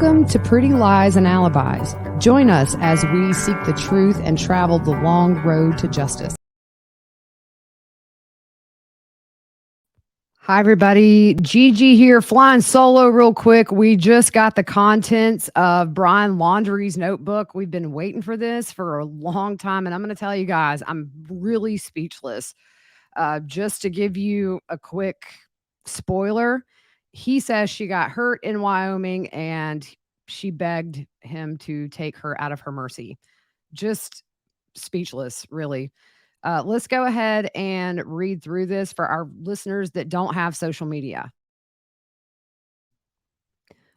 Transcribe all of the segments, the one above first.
Welcome to Pretty Lies and Alibis. Join us as we seek the truth and travel the long road to justice. Hi, everybody. Gigi here, flying solo real quick. We just got the contents of Brian Laundrie's notebook. We've been waiting for this for a long time, and I'm going to tell you guys, I'm really speechless. Just to give you a quick spoiler, he says she got hurt in Wyoming and she begged him to take her out of her mercy. Just speechless, really. Let's go ahead and read through this for our listeners that don't have social media.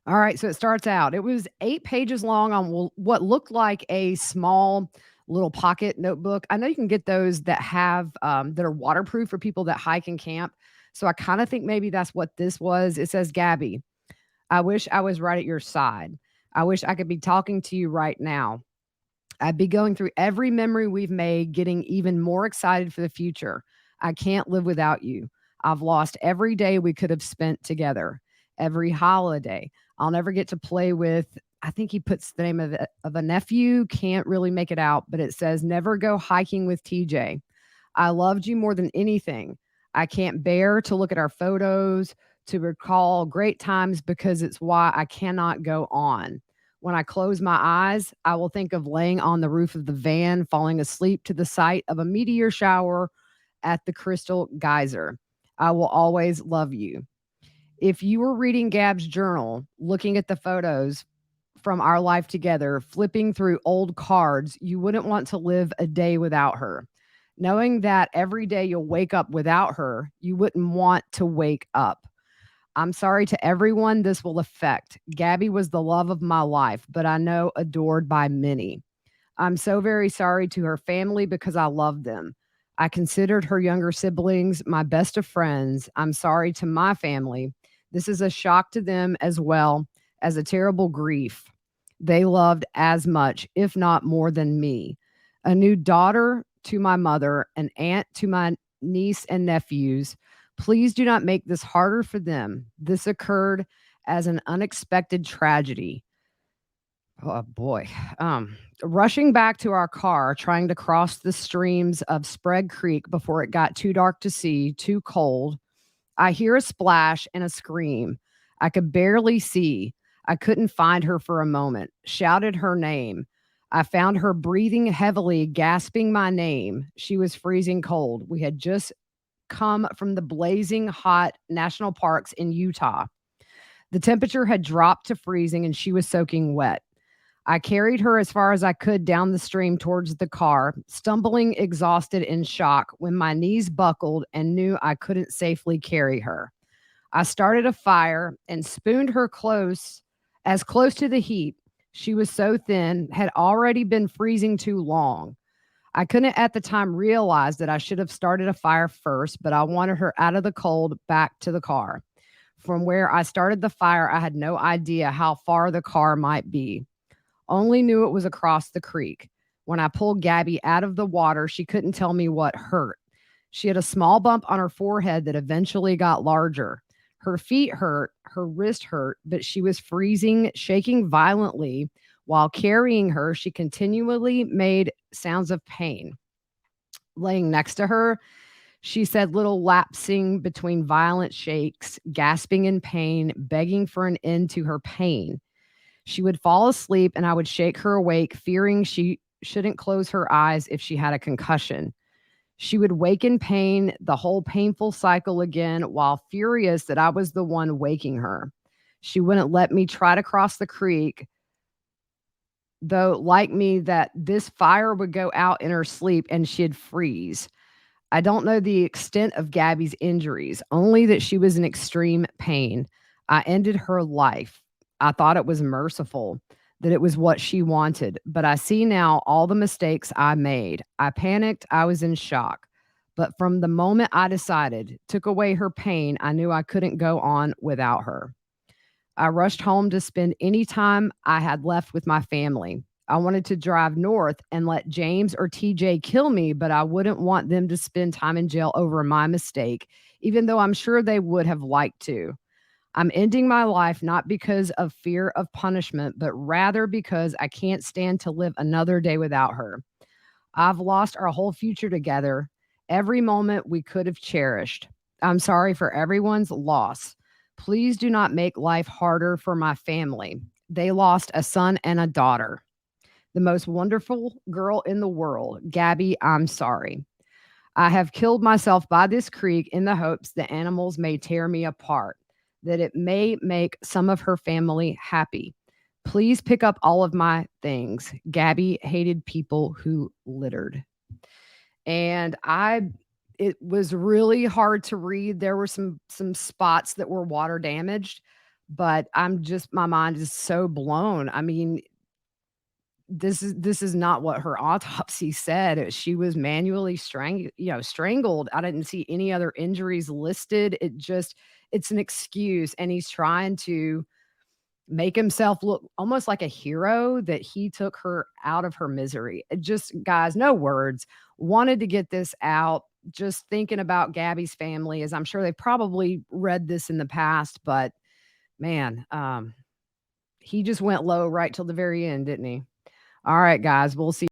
All right, so it starts out. It was 8 pages long on what looked like a small little pocket notebook. I know you can get those that have that are waterproof for people that hike and camp. So I kind of think maybe that's what this was. It says, Gabby, I wish I was right at your side. I wish I could be talking to you right now. I'd be going through every memory we've made, getting even more excited for the future. I can't live without you. I've lost every day we could have spent together, every holiday. I'll never get to play with. I think he puts the name of a nephew. Can't really make it out, but it says, never go hiking with TJ. I loved you more than anything. I can't bear to look at our photos, to recall great times because it's why I cannot go on. When I close my eyes, I will think of laying on the roof of the van, falling asleep to the sight of a meteor shower at the Crystal Geyser. I will always love you. If you were reading Gab's journal, looking at the photos from our life together, flipping through old cards, you wouldn't want to live a day without her. Knowing that every day you'll wake up without her, you wouldn't want to wake up. I'm sorry to everyone this will affect. Gabby was the love of my life, but I know adored by many. I'm so very sorry to her family because I love them. I considered her younger siblings my best of friends. I'm sorry to my family. This is a shock to them as well as a terrible grief. They loved as much, if not more than me. A new daughter to my mother, an aunt to my niece and nephews. Please do not make this harder for them. This occurred as an unexpected tragedy. Oh boy. Rushing back to our car, trying to cross the streams of Sprague Creek before it got too dark to see, too cold, I hear a splash and a scream. I could barely see. I couldn't find her for a moment. Shouted her name. I found her breathing heavily, gasping my name. She was freezing cold. We had just come from the blazing hot national parks in Utah. The temperature had dropped to freezing and she was soaking wet. I carried her as far as I could down the stream towards the car, stumbling, exhausted, in shock when my knees buckled and knew I couldn't safely carry her. I started a fire and spooned her close to the heat. She was so thin, had already been freezing too long. I couldn't at the time realize that I should have started a fire first, but I wanted her out of the cold back to the car. From where I started the fire, I had no idea how far the car might be. Only knew it was across the creek. When I pulled Gabby out of the water, she couldn't tell me what hurt. She had a small bump on her forehead that eventually got larger. Her feet hurt, her wrist hurt, but she was freezing, shaking violently. While carrying her, she continually made sounds of pain. Laying next to her, she said little lapsing between violent shakes, gasping in pain, begging for an end to her pain. She would fall asleep and I would shake her awake, fearing she shouldn't close her eyes if she had a concussion. She would wake in pain, the whole painful cycle again, while furious that I was the one waking her. She wouldn't let me try to cross the creek, though, like me, that this fire would go out in her sleep and she'd freeze. I don't know the extent of Gabby's injuries, only that she was in extreme pain. I ended her life. I thought it was merciful, that it was what she wanted, but I see now all the mistakes I made. I panicked. I was in shock. But from the moment I decided, took away her pain, I knew I couldn't go on without her. I rushed home to spend any time I had left with my family. I wanted to drive north and let James or TJ kill me, but I wouldn't want them to spend time in jail over my mistake, even though I'm sure they would have liked to. I'm ending my life not because of fear of punishment, but rather because I can't stand to live another day without her. I've lost our whole future together, every moment we could have cherished. I'm sorry for everyone's loss. Please do not make life harder for my family. They lost a son and a daughter. The most wonderful girl in the world. Gabby, I'm sorry. I have killed myself by this creek in the hopes the animals may tear me apart, that it may make some of her family happy. Please pick up all of my things. Gabby hated people who littered. And it was really hard to read. There were some spots that were water damaged, but my mind is so blown. I mean, this is not what her autopsy said. She was manually strangled. I didn't see any other injuries listed. It's an excuse, and he's trying to make himself look almost like a hero that he took her out of her misery. It just guys, no words. Wanted to get this out. Just thinking about Gabby's family, as I'm sure they've probably read this in the past, but man, he just went low right till the very end, didn't he? All right, guys, we'll see